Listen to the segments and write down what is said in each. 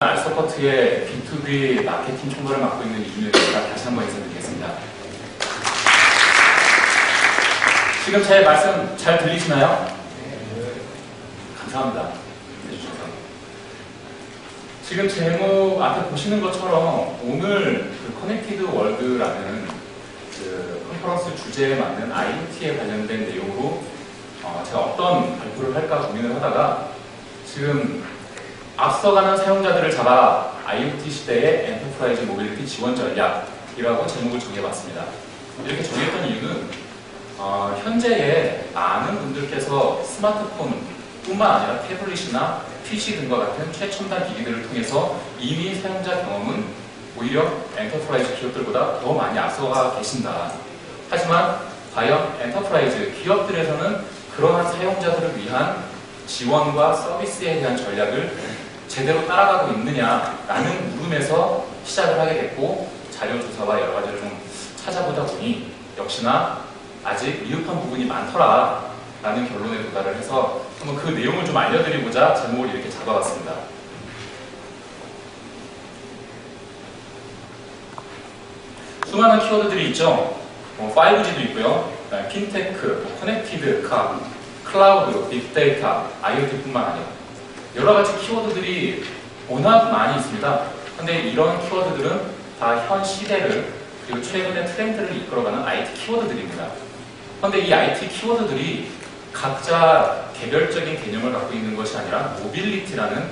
알서포트의 B2B 마케팅 총괄을 맡고 있는 이준혁입니다. 다시 한번 인사드리겠습니다. 지금 제 말씀 잘 들리시나요? 감사합니다. 해주셔서. 지금 제목 앞에 보시는 것처럼 오늘 그 커넥티드 월드라는 그 컨퍼런스 주제에 맞는 IoT에 관련된 내용으로 제가 어떤 발표를 할까 고민을 하다가 지금 앞서가는 사용자들을 잡아 IoT 시대의 엔터프라이즈 모빌리티 지원 전략이라고 제목을 정해봤습니다. 이렇게 정했던 이유는 현재의 많은 분들께서 스마트폰뿐만 아니라 태블릿이나 PC 등과 같은 최첨단 기기들을 통해서 이미 사용자 경험은 오히려 엔터프라이즈 기업들보다 더 많이 앞서가 계신다. 하지만 과연 엔터프라이즈 기업들에서는 그러한 사용자들을 위한 지원과 서비스에 대한 전략을 제대로 따라가고 있느냐라는 물음에서 시작을 하게 됐고, 자료 조사와 여러 가지를 좀 찾아보다 보니 역시나 아직 미흡한 부분이 많더라라는 결론에 도달을 해서 한번 그 내용을 좀 알려드리고자 제목을 이렇게 잡아봤습니다. 수많은 키워드들이 있죠. 5G도 있고요. 핀테크, 커넥티드 카, 클라우드, 빅데이터, IoT뿐만 아니라 여러 가지 키워드들이 워낙 많이 있습니다. 근데 이런 키워드들은 다 현 시대를 그리고 최근의 트렌드를 이끌어가는 IT 키워드들입니다. 그런데 이 IT 키워드들이 각자 개별적인 개념을 갖고 있는 것이 아니라 모빌리티라는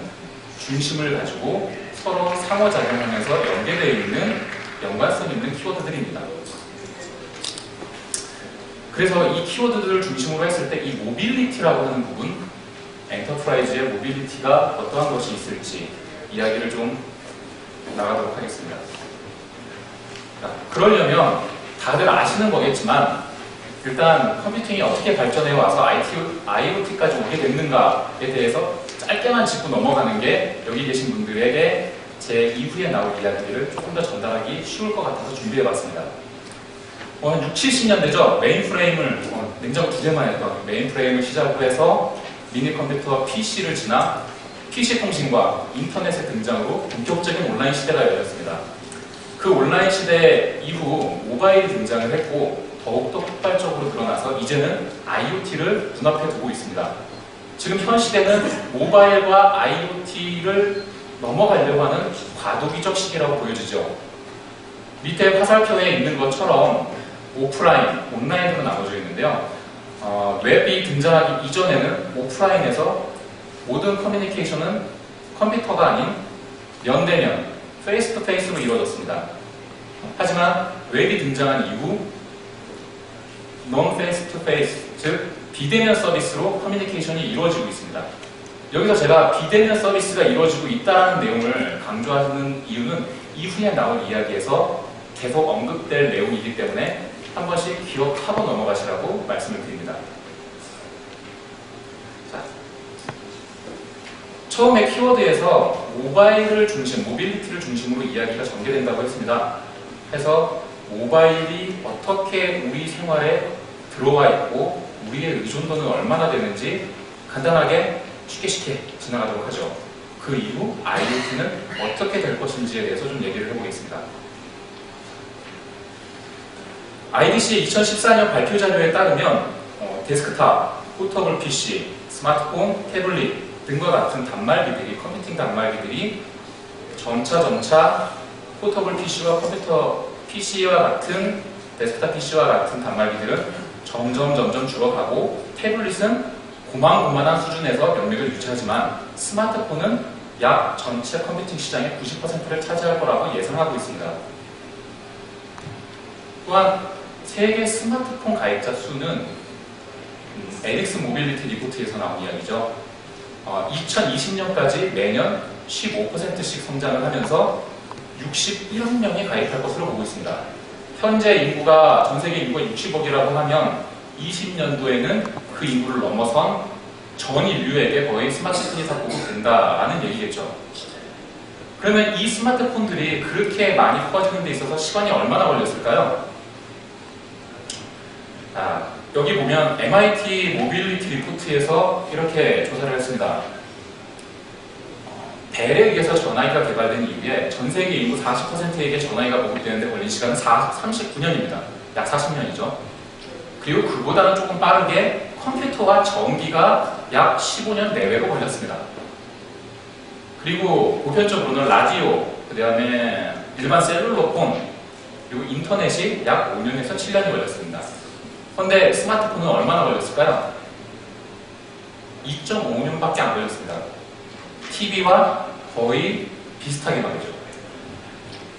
중심을 가지고 서로 상호작용하면서 연계되어 있는 연관성 있는 키워드들입니다. 그래서 이 키워드들을 중심으로 했을 때 이 모빌리티라고 하는 부분, 엔터프라이즈의 모빌리티가 어떠한 것이 있을지 이야기를 좀 나가도록 하겠습니다. 그러려면 다들 아시는 거겠지만 일단 컴퓨팅이 어떻게 발전해 와서 IoT까지 오게 됐는가에 대해서 짧게만 짚고 넘어가는 게 여기 계신 분들에게 제 이후에 나올 이야기들을 조금 더 전달하기 쉬울 것 같아서 준비해봤습니다. 한 60, 70년대죠. 메인프레임을, 냉장고 두 대만 했던 메인프레임을 시작으로 해서 미니 컴퓨터 PC를 지나 PC 통신과 인터넷의 등장으로 본격적인 온라인 시대가 열렸습니다. 그 온라인 시대 이후 모바일이 등장을 했고 더욱더 폭발적으로 드러나서 이제는 IoT를 눈앞에 두고 있습니다. 지금 현 시대는 모바일과 IoT를 넘어가려고 하는 과도기적 시기라고 보여지죠. 밑에 화살표에 있는 것처럼 오프라인, 온라인으로 나눠져 있는데요. 웹이 등장하기 이전에는 오프라인에서 모든 커뮤니케이션은 컴퓨터가 아닌 면대면, 페이스 투 페이스로 이루어졌습니다. 하지만 웹이 등장한 이후 non face to face, 즉 비대면 서비스로 커뮤니케이션이 이루어지고 있습니다. 여기서 제가 비대면 서비스가 이루어지고 있다는 내용을 강조하는 이유는 이후에 나올 이야기에서 계속 언급될 내용이기 때문에 한 번씩 기억하고 넘어가시라고 말씀을 드립니다. 자, 처음에 키워드에서 모바일을 중심, 모빌리티를 중심으로 이야기가 전개된다고 했습니다. 해서 모바일이 어떻게 우리 생활에 들어와 있고 우리의 의존도는 얼마나 되는지 간단하게 쉽게 지나가도록 하죠. 그 이후 IoT는 어떻게 될 것인지에 대해서 좀 얘기를 해보겠습니다. IDC 2014년 발표 자료에 따르면 데스크탑, 포터블 PC, 스마트폰, 태블릿 등과 같은 단말기들이, 컴퓨팅 단말기들이 점차 포터블 PC와 컴퓨터 PC와 같은 데스크탑 PC와 같은 단말기들은 점점 줄어가고 태블릿은 고만고만한 수준에서 영역을 유지하지만 스마트폰은 약 전체 컴퓨팅 시장의 90%를 차지할 거라고 예상하고 있습니다. 또한 세계 스마트폰 가입자 수는 에릭스 모빌리티 리포트에서 나온 이야기죠. 2020년까지 매년 15%씩 성장을 하면서 61억 명이 가입할 것으로 보고 있습니다. 현재 인구가, 전 세계 인구가 60억이라고 하면 20년도에는 그 인구를 넘어선 전 인류에게 거의 스마트폰이 다 보급된다라는 얘기겠죠. 그러면 이 스마트폰들이 그렇게 많이 퍼지는 데 있어서 시간이 얼마나 걸렸을까요? 여기 보면 MIT 모빌리티 리포트에서 이렇게 조사를 했습니다. 벨에 의해서 전화기가 개발된 이후에 전 세계 인구 40%에게 전화기가 보급이 되는데 걸린 시간은 39년입니다. 약 40년이죠. 그리고 그보다는 조금 빠르게 컴퓨터와 전기가 약 15년 내외로 걸렸습니다. 그리고 보편적으로는 라디오, 그 다음에 일반 셀룰러폰, 그리고 인터넷이 약 5년에서 7년이 걸렸습니다. 그런데 스마트폰은 얼마나 걸렸을까요? 2.5년밖에 안 걸렸습니다. TV와 거의 비슷하게 말이죠.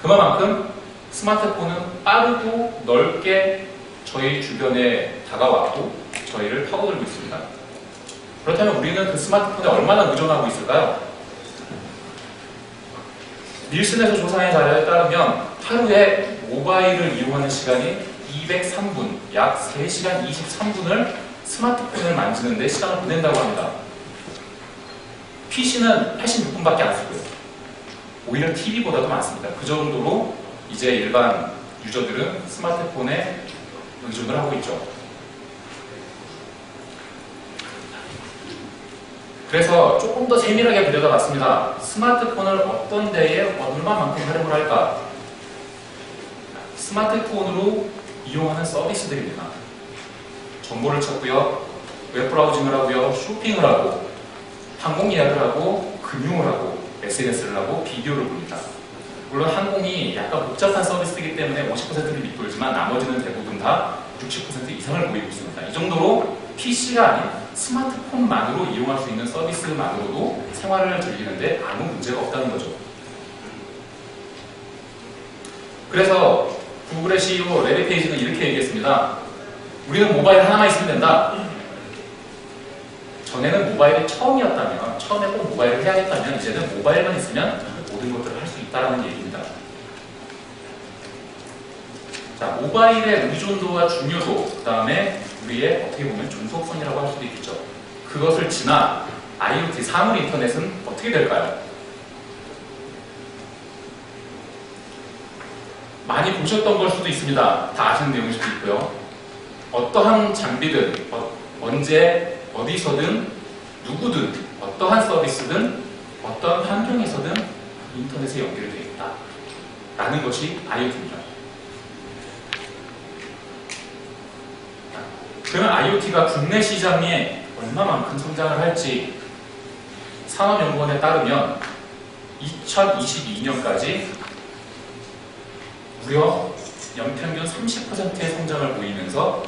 그만큼 스마트폰은 빠르고 넓게 저희 주변에 다가왔고 저희를 파고들고 있습니다. 그렇다면 우리는 그 스마트폰에 얼마나 의존하고 있을까요? 닐슨에서 조사한 자료에 따르면 하루에 모바일을 이용하는 시간이 203분, 약 3시간 23분을 스마트폰을 만지는 데 시간을 보낸다고 합니다. PC는 86분밖에 안 쓰고요. 오히려 TV보다도 많습니다. 그 정도로 이제 일반 유저들은 스마트폰에 의존을 하고 있죠. 그래서 조금 더 세밀하게 들여다봤습니다. 스마트폰을 어떤 데에 얼마만큼 활용을 할까? 스마트폰으로 이용하는 서비스들입니다. 정보를 찾고요, 웹브라우징을 하고요, 쇼핑을 하고, 항공 예약을 하고, 금융을 하고, SNS를 하고, 비디오를 봅니다. 물론 항공이 약간 복잡한 서비스이기 때문에 50%를 밑돌지만 나머지는 대부분 다 60% 이상을 보이고 있습니다. 이 정도로 PC가 아닌 스마트폰만으로 이용할 수 있는 서비스만으로도 생활을 즐기는데 아무 문제가 없다는 거죠. 그래서 구글의 CEO 레리 페이지는 이렇게 얘기했습니다. 우리는 모바일 하나만 있으면 된다. 전에는 모바일이 처음이었다면, 처음에 꼭 모바일을 해야겠다면 이제는 모바일만 있으면 모든 것들을 할 수 있다는 얘기입니다. 자, 모바일의 의존도와 중요도, 그 다음에 우리의 어떻게 보면 존속성이라고 할 수도 있겠죠. 그것을 지나 IoT, 사물 인터넷은 어떻게 될까요? 많이 보셨던 걸 수도 있습니다. 다 아시는 내용일 수도 있고요. 어떠한 장비든, 언제, 어디서든, 누구든, 어떠한 서비스든, 어떤 환경에서든 인터넷에 연결되어 있다. 라는 것이 IoT입니다. 그러면 IoT가 국내 시장에 얼마만큼 성장을 할지 산업연구원에 따르면 2022년까지 무려 연평균 30%의 성장을 보이면서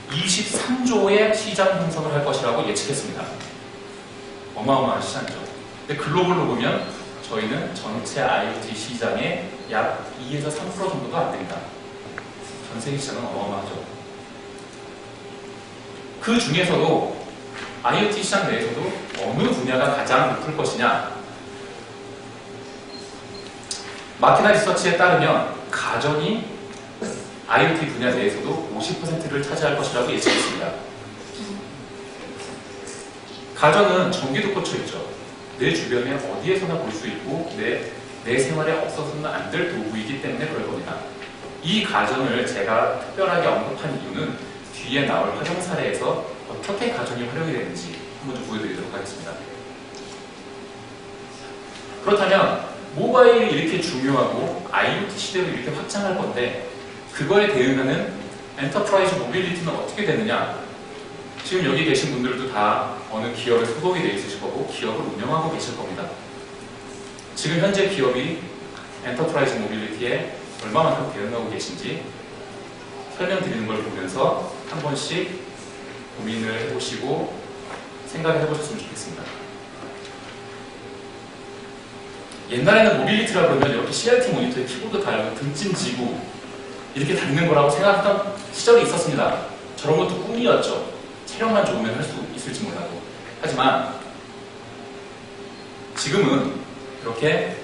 23조의 시장 형성을 할 것이라고 예측했습니다. 어마어마한 시장이죠. 근데 글로벌로 보면 저희는 전체 IoT 시장의 약 2에서 3% 정도도 안 됩니다. 전 세계 시장은 어마어마하죠. 그 중에서도 IoT 시장 내에서도 어느 분야가 가장 높을 것이냐? 마케나 리서치에 따르면 가전이 IoT 분야 내에서도 50%를 차지할 것이라고 예측했습니다. 가전은 전기도 꽂혀있죠. 내 주변에 어디에서나 볼 수 있고 내 생활에 없어서는 안 될 도구이기 때문에 그럴 겁니다. 이 가전을 제가 특별하게 언급한 이유는 뒤에 나올 활용 사례에서 어떻게 가전이 활용이 되는지 한번 좀 보여드리도록 하겠습니다. 그렇다면 모바일이 이렇게 중요하고 IoT 시대로 이렇게 확장할 건데 그거에 대응하는 엔터프라이즈 모빌리티는 어떻게 되느냐? 지금 여기 계신 분들도 다 어느 기업에 소속이 되어 있으실 거고 기업을 운영하고 계실 겁니다. 지금 현재 기업이 엔터프라이즈 모빌리티에 얼마만큼 대응하고 계신지 설명드리는 걸 보면서 한 번씩 고민을 해보시고 생각을 해보셨으면 좋겠습니다. 옛날에는 모빌리티라 그러면 여기 CRT 모니터에 키보드 달고 등짐지고 이렇게 다니는 거라고 생각했던 시절이 있었습니다. 저런 것도 꿈이었죠. 체력만 좋으면 할 수 있을지 몰라도. 하지만 지금은 이렇게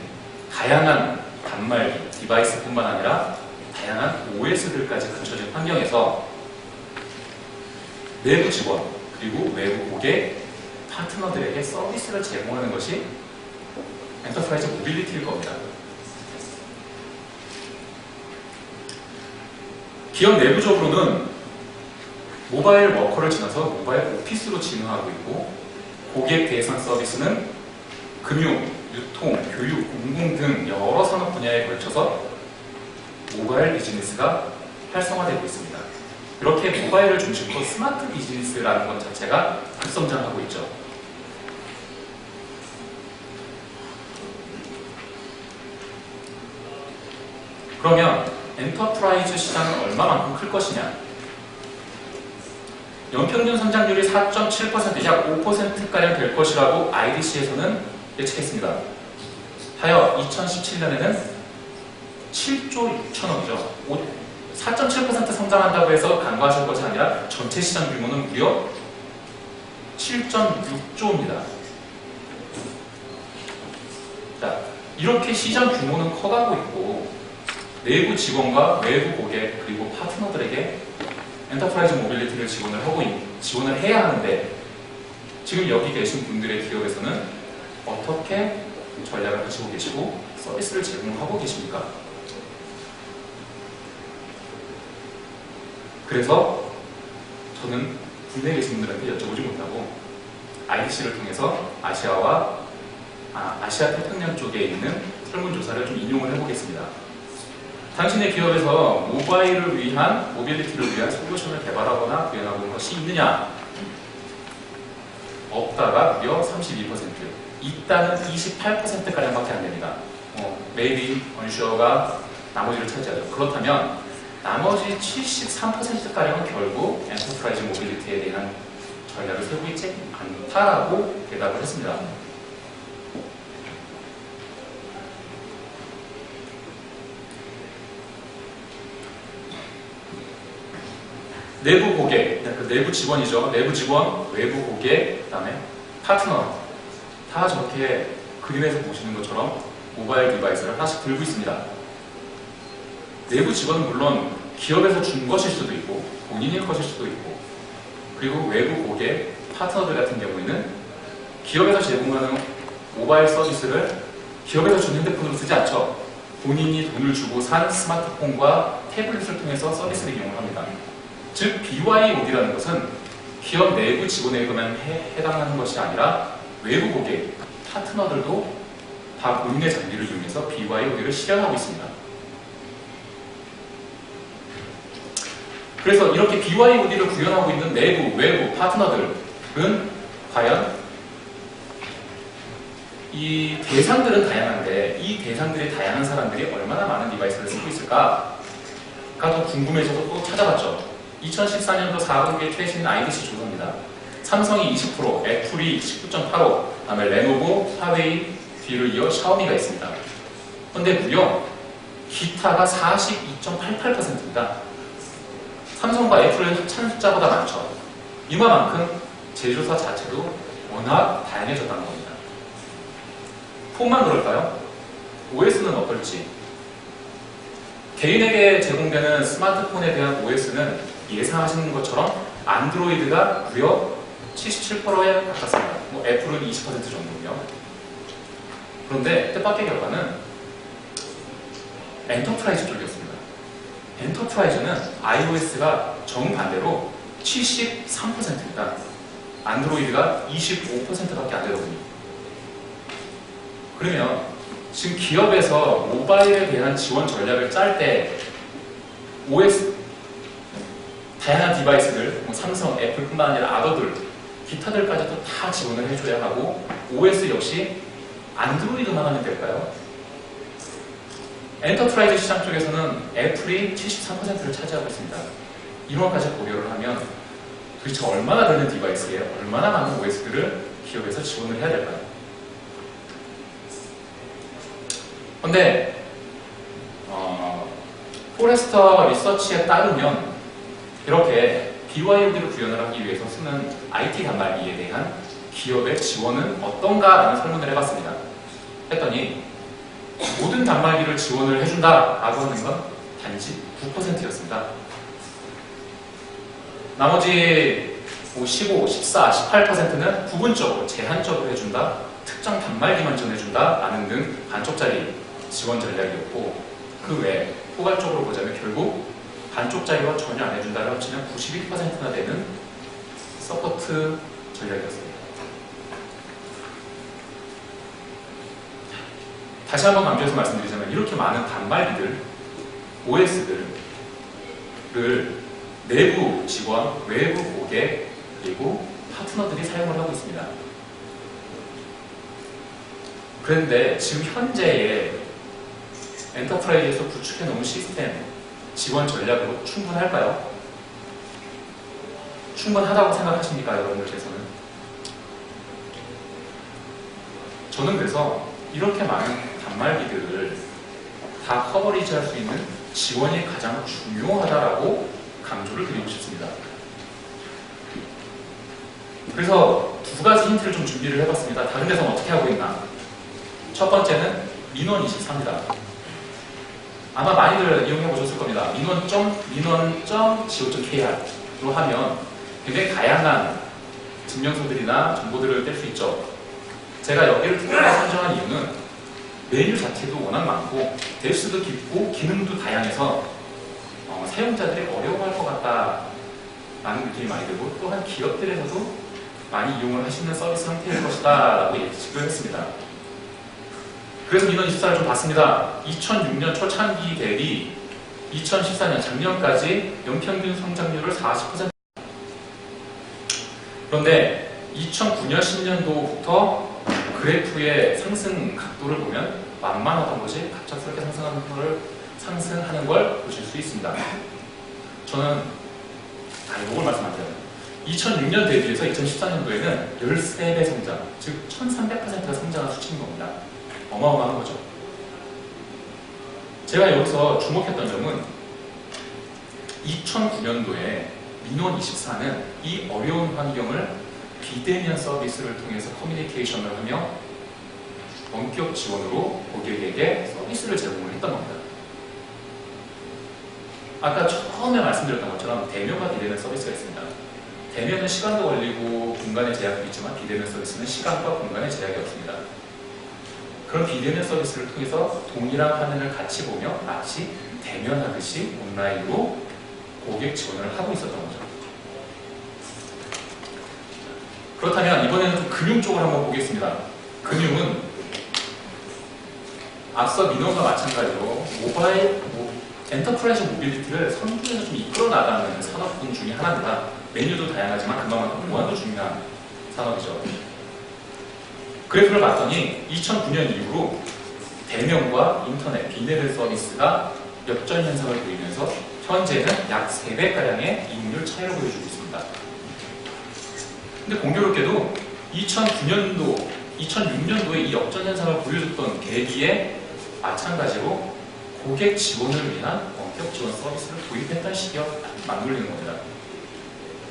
다양한 단말기, 디바이스뿐만 아니라 다양한 OS들까지 갖춰진 환경에서 내부 직원 그리고 외부 고객, 파트너들에게 서비스를 제공하는 것이 엔터프라이즈 모빌리티일 겁니다. 기업 내부적으로는 모바일 워커를 지나서 모바일 오피스로 진화하고 있고 고객 대상 서비스는 금융, 유통, 교육, 공공 등 여러 산업 분야에 걸쳐서 모바일 비즈니스가 활성화되고 있습니다. 이렇게 모바일을 중심으로 스마트 비즈니스라는 것 자체가 급성장하고 있죠. 그러면 엔터프라이즈 시장은 얼마만큼 클 것이냐? 연평균 성장률이 4.7%, 약 5%가량 될 것이라고 IDC에서는 예측했습니다. 하여 2017년에는 7조 6천억이죠. 4.7% 성장한다고 해서 간과하실 것이 아니라 전체 시장 규모는 무려 7.6조입니다. 자, 이렇게 시장 규모는 커가고 있고 내부 직원과 외부 고객 그리고 파트너들에게 엔터프라이즈 모빌리티를 지원을 해야 하는데 지금 여기 계신 분들의 기업에서는 어떻게 전략을 가지고 계시고 서비스를 제공하고 계십니까? 그래서 저는 국내에 계신 분들한테 여쭤보지 못하고 IDC를 통해서 아시아 태평양 쪽에 있는 설문조사를 좀 인용을 해보겠습니다. 당신의 기업에서 모빌리티를 위한 솔루션을 개발하거나 구현하고 있는 것이 있느냐? 없다가 무려 32%, 있다는 28%가량밖에 안 됩니다. maybe, unsure가 나머지를 차지하죠. 그렇다면 나머지 73%가량은 결국 엔터프라이즈 모빌리티에 대한 전략을 세우고 있지 않다라고 대답을 했습니다. 내부 고객, 그 내부 직원이죠. 내부 직원, 외부 고객, 그 다음에 파트너 다 저렇게 그림에서 보시는 것처럼 모바일 디바이스를 하나씩 들고 있습니다. 내부 직원은 물론 기업에서 준 것일 수도 있고 본인일 것일 수도 있고 그리고 외부 고객, 파트너들 같은 경우에는 기업에서 제공하는 모바일 서비스를 기업에서 준 핸드폰으로 쓰지 않죠. 본인이 돈을 주고 산 스마트폰과 태블릿을 통해서 서비스를 이용합니다. 즉 BYOD라는 것은 기업 내부 직원에게만 해당하는 것이 아니라 외부 고객, 파트너들도 다 본인의 장비를 이용해서 BYOD를 실현하고 있습니다. 그래서 이렇게 BYOD를 구현하고 있는 내부, 외부 파트너들은 과연 이 대상들은 다양한데 이 대상들이 다양한 사람들이 얼마나 많은 디바이스를 쓰고 있을까가 더 궁금해져서 또 찾아봤죠. 2014년도 4분기에 최신 IDC 조사입니다. 삼성이 20%, 애플이 19.85%, 그다음에 레노버, 화웨이 뒤를 이어 샤오미가 있습니다. 그런데 무려 기타가 42.88%입니다. 삼성과 애플을 합친 숫자보다 많죠. 이만큼 제조사 자체도 워낙 다양해졌다는 겁니다. 폰만 그럴까요? OS는 어떨지? 개인에게 제공되는 스마트폰에 대한 OS는 예상하시는 것처럼 안드로이드가 무려 77%에 가깝습니다. 애플은 20% 정도고요. 그런데 뜻밖의 결과는 엔터프라이즈 쪽이었습니다. 엔터프라이즈는 iOS가 정반대로 73%입니다. 안드로이드가 25%밖에 안 되더군요. 그러면 지금 기업에서 모바일에 대한 지원 전략을 짤 때 OS 다양한 디바이스들, 삼성, 애플뿐만 아니라 아더들, 기타들까지도 다 지원을 해줘야 하고 OS 역시 안드로이드만 하면 될까요? 엔터프라이즈 시장 쪽에서는 애플이 73%를 차지하고 있습니다. 이런 것까지 고려를 하면 도대체 얼마나 되는 디바이스에 얼마나 많은 OS들을 기업에서 지원을 해야 될까요? 그런데 포레스터 리서치에 따르면 이렇게 BYOD를 구현을 하기 위해서 쓰는 IT 단말기에 대한 기업의 지원은 어떤가라는 설문을 해봤습니다. 했더니 모든 단말기를 지원을 해준다라고 하는 건 단지 9%였습니다. 나머지 15, 14, 18%는 부분적으로 제한적으로 해준다, 특정 단말기만 전해준다라는 등 반쪽짜리 지원 전략이었고 그 외에 포괄적으로 보자면 결국 반쪽짜리와 전혀 안 해준다를 합치면 91%나 되는 서포트 전략이었습니다. 다시 한번 강조해서 말씀드리자면 이렇게 많은 단말기들, OS들을 내부 직원, 외부 고객, 그리고 파트너들이 사용을 하고 있습니다. 그런데 지금 현재의 엔터프라이즈에서 구축해 놓은 시스템, 지원 전략으로 충분할까요? 충분하다고 생각하십니까, 여러분들께서는? 저는 그래서 이렇게 많은 단말기들을 다 커버리지 할 수 있는 지원이 가장 중요하다라고 강조를 드리고 싶습니다. 그래서 두 가지 힌트를 좀 준비를 해봤습니다. 다른 데서는 어떻게 하고 있나? 첫 번째는 민원24입니다. 아마 많이들 이용해 보셨을 겁니다. 민원.co.kr로 하면 굉장히 다양한 증명서들이나 정보들을 뗄 수 있죠. 제가 여기를 특별히 선정한 이유는 메뉴 자체도 워낙 많고 대수도 깊고 기능도 다양해서 사용자들이 어려워할 것 같다라는 느낌이 많이 들고 또한 기업들에서도 많이 이용을 하시는 서비스 형태일 것이다 라고 예측을 했습니다. 그래서 민원24를 좀 봤습니다. 2006년 초창기 대비 2014년 작년까지 연평균 성장률을 40%. 그런데 2009년 10년도부터 그래프의 상승 각도를 보면 만만하던 것이 갑작스럽게 상승하는 걸 보실 수 있습니다. 저는 이걸 말씀 안 드려요. 2006년 대비해서 2014년도에는 13배 성장, 즉 1300%가 성장한 수치인 겁니다. 어마어마한 거죠. 제가 여기서 주목했던 점은 2009년도에 민원24는 이 어려운 환경을 비대면 서비스를 통해서 커뮤니케이션을 하며 원격 지원으로 고객에게 서비스를 제공을 했던 겁니다. 아까 처음에 말씀드렸던 것처럼 대면과 비대면 서비스가 있습니다. 대면은 시간도 걸리고 공간의 제약도 있지만 비대면 서비스는 시간과 공간의 제약이 없습니다. 그런 비대면 서비스를 통해서 동일한 화면을 같이 보며 마치 대면하듯이 온라인으로 고객 지원을 하고 있었던 거죠. 그렇다면 이번에는 좀 금융 쪽을 한번 보겠습니다. 금융은 앞서 민원과 마찬가지로 엔터프라이즈 모빌리티를 선두에서 좀 이끌어 나가는 산업군 중에 하나입니다. 메뉴도 다양하지만 그만큼 보안도 중요한 산업이죠. 그래프를 봤더니 2009년 이후로 대면과 인터넷, 비대면 서비스가 역전 현상을 보이면서 현재는 약 3배가량의 이익률 차이를 보여주고 있습니다. 근데 공교롭게도 2006년도에 이 역전 현상을 보여줬던 계기에 마찬가지로 고객 지원을 위한 원격 지원 서비스를 도입했던 시기와 맞물리는 겁니다.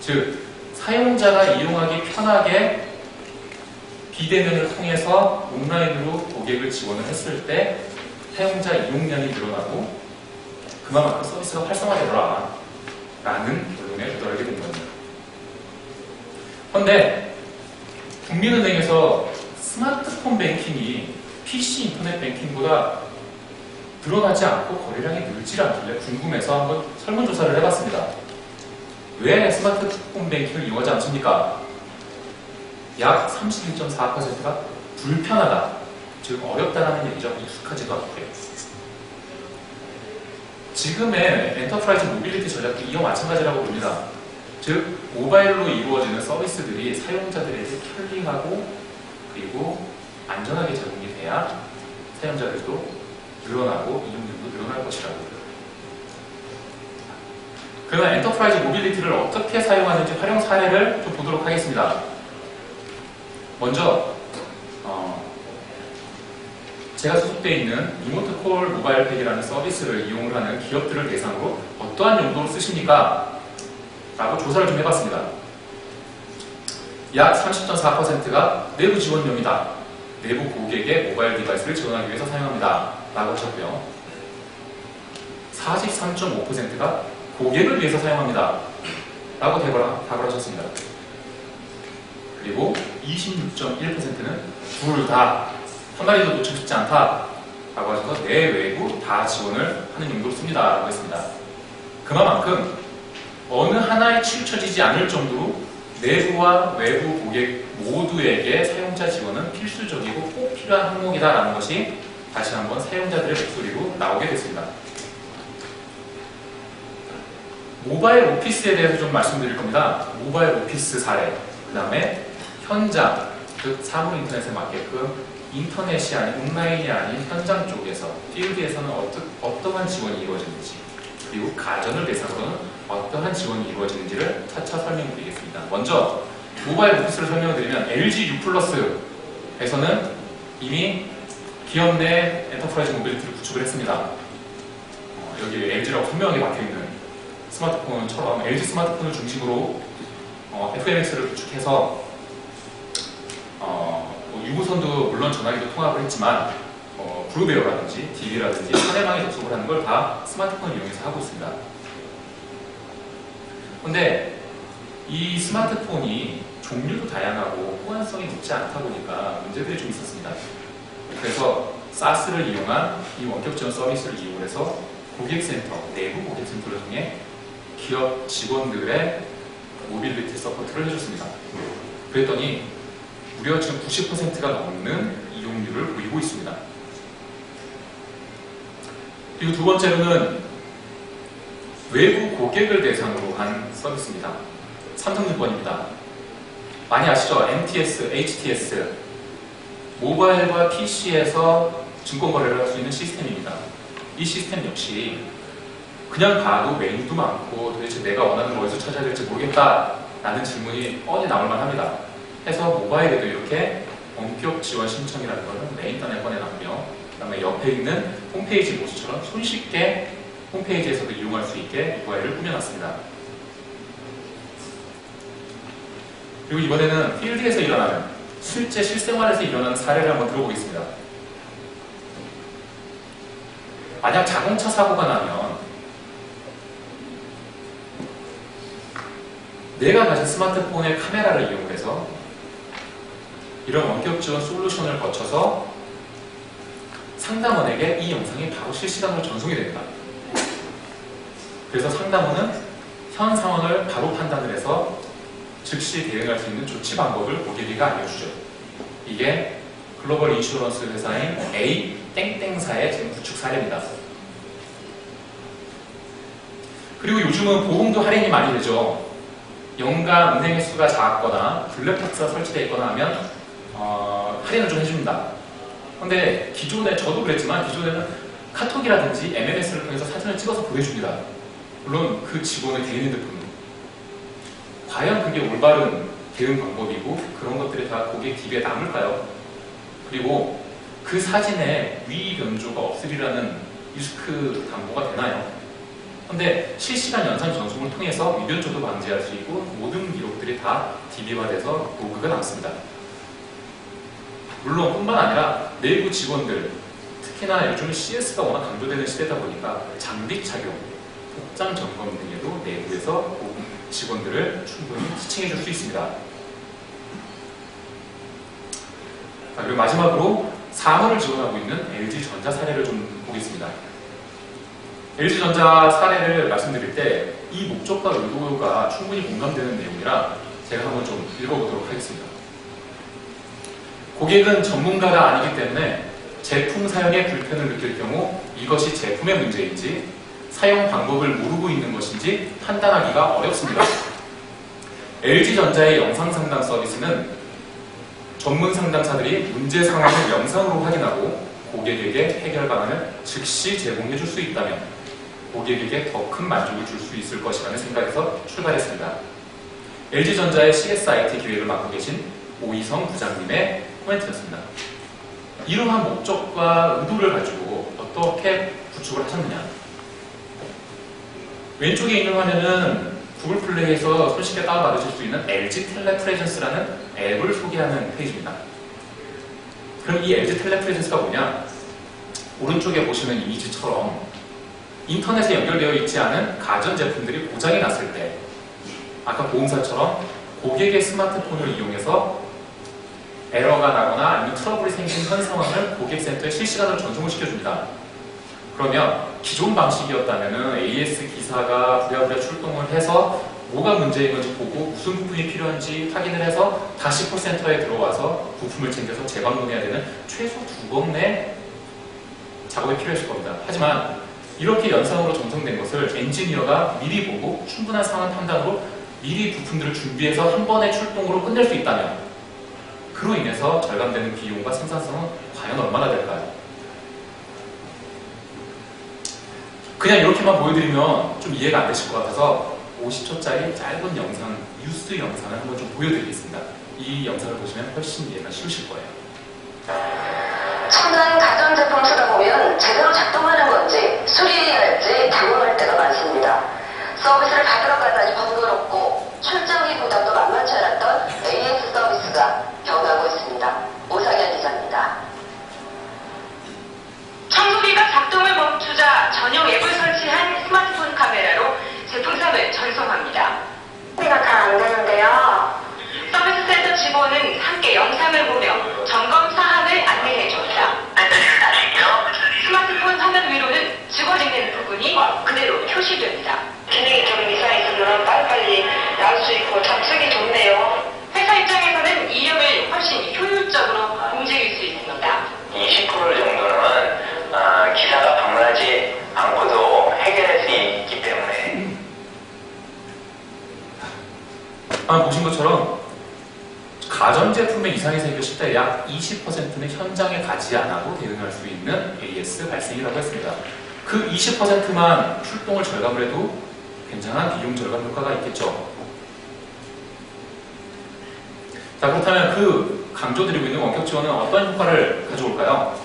즉, 사용자가 이용하기 편하게 비대면을 통해서 온라인으로 고객을 지원을 했을 때 사용자 이용량이 늘어나고 그만큼 서비스가 활성화되더라 라는 결론에 도달하게 된 겁니다. 그런데 국민은행에서 스마트폰 뱅킹이 PC 인터넷 뱅킹보다 늘어나지 않고 거래량이 늘지 않길래 궁금해서 한번 설문조사를 해봤습니다. 왜 스마트폰 뱅킹을 이용하지 않습니까? 약 31.4%가 불편하다, 즉 어렵다라는 얘기죠. 익숙하지도 않고요. 지금의 엔터프라이즈 모빌리티 전략도 이와 마찬가지라고 봅니다. 즉 모바일로 이루어지는 서비스들이 사용자들에게 편리하고 그리고 안전하게 제공이 돼야 사용자들도 늘어나고 이용률도 늘어날 것이라고. 그러면 엔터프라이즈 모빌리티를 어떻게 사용하는지 활용 사례를 좀 보도록 하겠습니다. 먼저 제가 소속되어 있는 리모트 콜 모바일 팩이라는 서비스를 이용을 하는 기업들을 대상으로 어떠한 용도로 쓰십니까? 라고 조사를 좀 해봤습니다. 약 30.4%가 내부 지원용이다. 내부 고객의 모바일 디바이스를 지원하기 위해서 사용합니다. 라고 하셨고요. 43.5%가 고객을 위해서 사용합니다. 라고 답을 하셨습니다. 그리고 26.1%는 둘 다, 한 마리도 놓치고 싶지 않다. 라고 하셔서 내외부 다 지원을 하는 용도로 씁니다. 라고 했습니다. 그만큼 어느 하나에 치우쳐지지 않을 정도로 내부와 외부 고객 모두에게 사용자 지원은 필수적이고 꼭 필요한 항목이다라는 것이 다시 한번 사용자들의 목소리로 나오게 됐습니다. 모바일 오피스에 대해서 좀 말씀드릴 겁니다. 모바일 오피스 사례, 그 다음에 현장, 즉 사물 인터넷에 맞게끔 인터넷이 아닌 온라인이 아닌 현장 쪽에서 필드에서는 어떠한 지원이 이루어지는지, 그리고 가전을 대상으로는 어떠한 지원이 이루어지는지를 차차 설명드리겠습니다. 먼저 모바일 오피스를 설명드리면 LG U+에서는 이미 기업 내 엔터프라이즈 모빌리티를 구축을 했습니다. 여기 LG라고 선명하게 박혀있는 스마트폰처럼 LG 스마트폰을 중심으로 FMX를 구축해서 유무선도 물론 전화기도 통합을 했지만 브루베어라든지 DB라든지 차례망에 접속을 하는 걸 다 스마트폰을 이용해서 하고 있습니다. 그런데 이 스마트폰이 종류도 다양하고 호환성이 높지 않다 보니까 문제들이 좀 있었습니다. 그래서 SaaS를 이용한 이 원격 지원 서비스를 이용해서 고객센터, 내부 고객센터를 통해 기업 직원들의 모빌리티 서포트를 해줬습니다. 그랬더니 무려 지금 90%가 넘는 이용률을 보이고 있습니다. 그리고 두 번째로는 외부 고객을 대상으로 한 서비스입니다. 삼성증권입니다. 많이 아시죠? MTS, HTS, 모바일과 PC에서 증권 거래를 할 수 있는 시스템입니다. 이 시스템 역시 그냥 봐도 메뉴도 많고 도대체 내가 원하는 걸 어디서 찾아야 될지 모르겠다 라는 질문이 뻔히 나올 만합니다. 해서 모바일에도 이렇게 원격 지원 신청이라는 것을 메인 단에 꺼내놨고요. 그 다음에 옆에 있는 홈페이지 모습처럼 손쉽게 홈페이지에서도 이용할 수 있게 UI를 꾸며놨습니다. 그리고 이번에는 필드에서 일어나는 실제 실생활에서 일어나는 사례를 한번 들어보겠습니다. 만약 자동차 사고가 나면 내가 가진 스마트폰의 카메라를 이용해서 이런 원격 지원 솔루션을 거쳐서 상담원에게 이 영상이 바로 실시간으로 전송이 됩니다. 그래서 상담원은 현 상황을 바로 판단을 해서 즉시 대응할 수 있는 조치 방법을 고객에게 알려주죠. 이게 글로벌 인슈런스 회사인 A 땡땡사의 지금 구축 사례입니다. 그리고 요즘은 보험도 할인이 많이 되죠. 연간 은행 횟수가 작거나 블랙박스가 설치되어 있거나 하면 할인을 좀 해줍니다. 근데 기존에, 저도 그랬지만 기존에는 카톡이라든지 MMS를 통해서 사진을 찍어서 보내줍니다. 물론 그 직원의 개인 핸드폰. 과연 그게 올바른 대응 방법이고 그런 것들이 다 고객 DB에 남을까요? 그리고 그 사진에 위의 변조가 없으리라는 리스크 담보가 되나요? 근데 실시간 영상 전송을 통해서 위변조도 방지할 수 있고 모든 기록들이 다 DB화돼서 로그가 남습니다. 물론 뿐만 아니라 내부 직원들, 특히나 요즘 CS가 워낙 강조되는 시대다 보니까 장비 착용, 복장 점검 등에도 내부에서 직원들을 충분히 지칭해 줄 수 있습니다. 그리고 마지막으로 사무를 지원하고 있는 LG전자 사례를 좀 보겠습니다. LG전자 사례를 말씀드릴 때 이 목적과 의도가 충분히 공감되는 내용이라 제가 한번 좀 읽어보도록 하겠습니다. 고객은 전문가가 아니기 때문에 제품 사용에 불편을 느낄 경우 이것이 제품의 문제인지 사용 방법을 모르고 있는 것인지 판단하기가 어렵습니다. LG전자의 영상 상담 서비스는 전문 상담사들이 문제 상황을 영상으로 확인하고 고객에게 해결 방안을 즉시 제공해 줄 수 있다면 고객에게 더 큰 만족을 줄 수 있을 것이라는 생각에서 출발했습니다. LG전자의 CSIT 기획을 맡고 계신 오희성 부장님의 코멘트였습니다. 이러한 목적과 의도를 가지고 어떻게 구축을 하셨느냐. 왼쪽에 있는 화면은 구글 플레이에서 손쉽게 다운받으실 수 있는 LG 텔레프레젠스라는 앱을 소개하는 페이지입니다. 그럼 이 LG 텔레프레젠스가 뭐냐? 오른쪽에 보시는 이미지처럼 인터넷에 연결되어 있지 않은 가전제품들이 고장이 났을 때 아까 보험사처럼 고객의 스마트폰을 이용해서 에러가 나거나 아니면 트러블이 생긴 현 상황을 고객센터에 실시간으로 전송을 시켜줍니다. 그러면 기존 방식이었다면 AS 기사가 부랴부랴 출동을 해서 뭐가 문제인 건지 보고 무슨 부품이 필요한지 확인을 해서 다시 콜센터에 들어와서 부품을 챙겨서 재방문해야 되는 최소 2번 내 작업이 필요했을 겁니다. 하지만 이렇게 연상으로 정성된 것을 엔지니어가 미리 보고 충분한 상황 판단으로 미리 부품들을 준비해서 한 번의 출동으로 끝낼 수 있다면 그로 인해서 절감되는 비용과 생산성은 과연 얼마나 될까요? 그냥 이렇게만 보여드리면 좀 이해가 안 되실 것 같아서 50초짜리 짧은 영상, 뉴스 영상을 한번 좀 보여드리겠습니다. 이 영상을 보시면 훨씬 이해가 쉬우실 거예요. 첨단 가전제품 쓰다 보면 제대로 작동하는 건지 수리해야 할지 당황할 때가 많습니다. 서비스를 받으러 가다니 번거롭고 출장비 부담도 만만치 않았던 AS 서비스가 변하고 있습니다. 오상현 기자입니다. 청소기가 작동을 멈추자 전용 앱을 설치한 스마트폰 카메라로 제품상을 전송합니다. 소리가 잘 안 되는데요. 서비스 센터 직원은 함께 영상을 보며 점검 사항을 안내해줍니다. 스마트폰 화면 위로는 직원 있는 부분이 그대로 표시됩니다. 기능이 좀 이상 있으면 빨리빨리 나올 수 있고 참 쓰기 좋네요. 회사 입장에서는 이 앱을 훨씬 효율적으로 움직일 수 있습니다. 20% 정도는 기사가 방문하지 않고도 해결할 수 있기 때문에 보신 것처럼 가전제품에 이상이 생겼을 때 약 20%는 현장에 가지 않아도 대응할 수 있는 AS 발생이라고 했습니다. 그 20%만 출동을 절감을 해도 굉장한 비용 절감 효과가 있겠죠. 자, 그렇다면 그 강조드리고 있는 원격 지원은 어떤 효과를 가져올까요?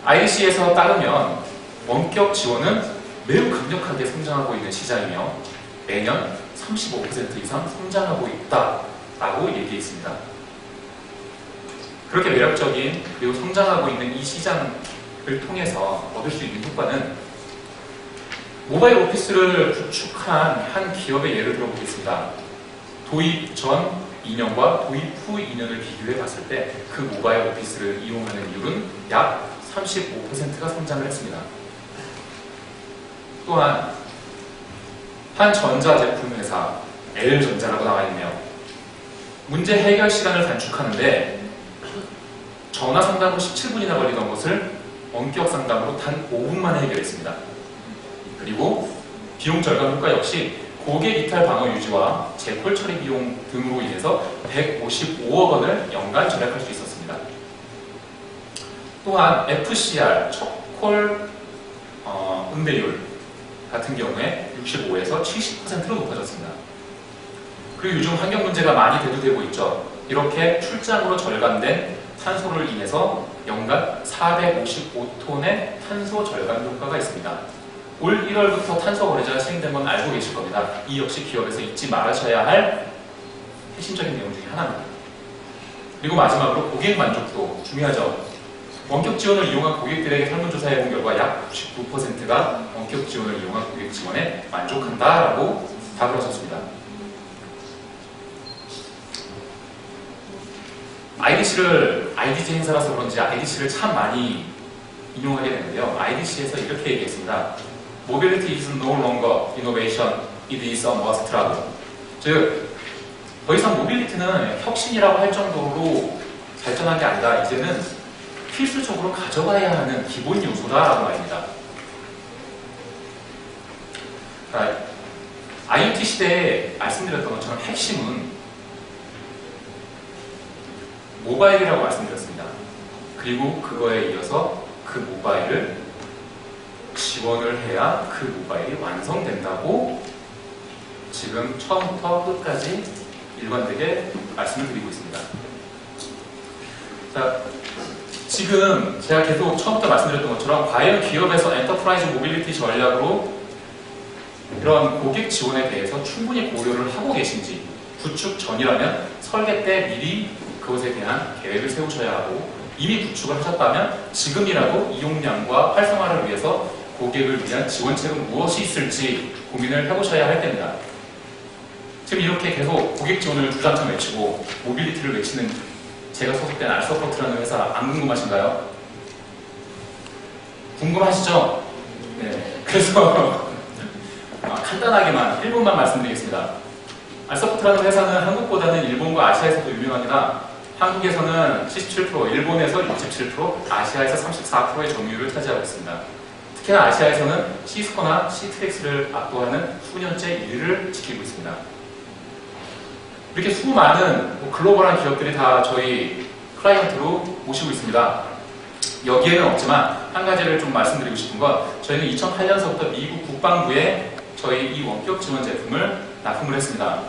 IDC에서 따르면 원격 지원은 매우 강력하게 성장하고 있는 시장이며 매년 35% 이상 성장하고 있다라고 얘기했습니다. 그렇게 매력적인 그리고 성장하고 있는 이 시장을 통해서 얻을 수 있는 효과는 모바일 오피스를 구축한 한 기업의 예를 들어보겠습니다. 도입 전 2년과 도입 후 2년을 비교해 봤을 때 그 모바일 오피스를 이용하는 이율은 약 35%가 성장을 했습니다. 또한 한 전자제품 회사 L전자라고 나와 있네요. 문제 해결 시간을 단축하는데 전화 상담으로 17분이나 걸리던 것을 원격 상담으로 단 5분 만에 해결했습니다. 그리고 비용 절감 효과 역시 고객 이탈 방어 유지와 재콜 처리 비용 등으로 인해서 155억 원을 연간 절약할 수 있었습니다. 또한 FCR, 첫콜 응대율 같은 경우에 65에서 70%로 높아졌습니다. 그리고 요즘 환경 문제가 많이 대두되고 있죠. 이렇게 출장으로 절감된 탄소를 인해서 연간 455톤의 탄소 절감 효과가 있습니다. 올 1월부터 탄소 거래제가 시행된 건 알고 계실 겁니다. 이 역시 기업에서 잊지 말아셔야 할 핵심적인 내용 중에 하나입니다. 그리고 마지막으로 고객 만족도 중요하죠. 원격 지원을 이용한 고객들에게 설문조사해 본 결과 약 99%가 원격 지원을 이용한 고객 지원에 만족한다라고 답을 하셨습니다. IDC 행사라서 그런지 IDC를 참 많이 인용하게 되는데요. IDC에서 이렇게 얘기했습니다. Mobility is no longer innovation, it is a must라고. 즉, 더 이상 모빌리티는 혁신이라고 할 정도로 발전한 게 아니라 이제는 필수적으로 가져가야 하는 기본 요소다라고 말입니다. IoT 시대에 말씀드렸던 것처럼 핵심은 모바일이라고 말씀드렸습니다. 그리고 그거에 이어서 그 모바일을 지원을 해야 그 모바일이 완성된다고 지금 처음부터 끝까지 일관되게 말씀을 드리고 있습니다. 자, 지금 제가 계속 처음부터 말씀드렸던 것처럼 과연 기업에서 엔터프라이즈 모빌리티 전략으로 이런 고객 지원에 대해서 충분히 고려를 하고 계신지, 구축 전이라면 설계 때 미리 그것에 대한 계획을 세우셔야 하고, 이미 구축을 하셨다면 지금이라도 이용량과 활성화를 위해서 고객을 위한 지원책은 무엇이 있을지 고민을 해보셔야 할 때입니다. 지금 이렇게 계속 고객 지원을 주장창 외치고 모빌리티를 외치는 제가 소속된 알서포트라는 회사 안 궁금하신가요? 궁금하시죠? 네. 그래서 간단하게만 1분만 말씀드리겠습니다. 알서포트라는 회사는 한국보다는 일본과 아시아에서도 유명합니다. 한국에서는 77%, 일본에서 67%, 아시아에서 34%의 점유율을 차지하고 있습니다. 특히나 아시아에서는 시스코나 시트렉스를 압도하는 수년째 1위를 지키고 있습니다. 이렇게 수많은 글로벌한 기업들이 다 저희 클라이언트로 모시고 있습니다. 여기에는 없지만 한 가지를 좀 말씀드리고 싶은 건 저희는 2008년서부터 미국 국방부에 저희 이 원격 지원 제품을 납품을 했습니다.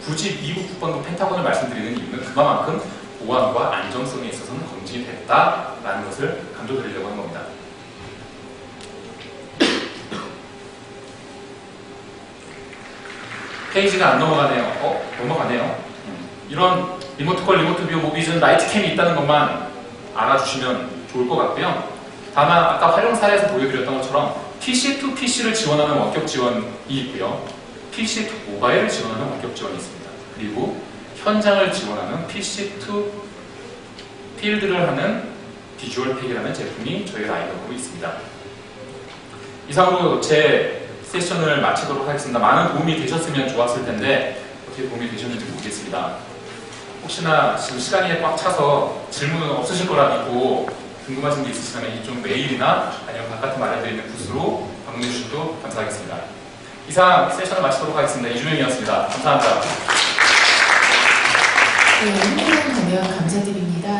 굳이 미국 국방부 펜타곤을 말씀드리는 이유는 그만큼 보안과 안정성에 있어서는 검증이 됐다라는 것을 강조드리려고 하는 겁니다. 페이지가 안 넘어가네요. 넘어가네요. 이런 리모트콜, 리모트뷰, 모비즌, 라이트캠이 있다는 것만 알아주시면 좋을 것 같고요. 다만 아까 활용 사례에서 보여드렸던 것처럼 PC to PC를 지원하는 원격 지원이 있고요. PC to 모바일을 지원하는 원격 지원이 있습니다. 그리고 현장을 지원하는 PC to 필드를 하는 비주얼 팩이라는 제품이 저희 라인업으로 있습니다. 이상으로 제 세션을 마치도록 하겠습니다. 많은 도움이 되셨으면 좋았을 텐데 어떻게 도움이 되셨는지 모르겠습니다. 혹시나 지금 시간이 꽉 차서 질문은 없으실 거라 믿고 궁금하신 게 있으시다면 이쪽 메일이나 아니면 바깥에 마련되어 있는 부스로 방문해 주셔도 감사하겠습니다. 이상 세션을 마치도록 하겠습니다. 이준영이었습니다. 감사합니다. 네, 함께한 감명 감사드립니다.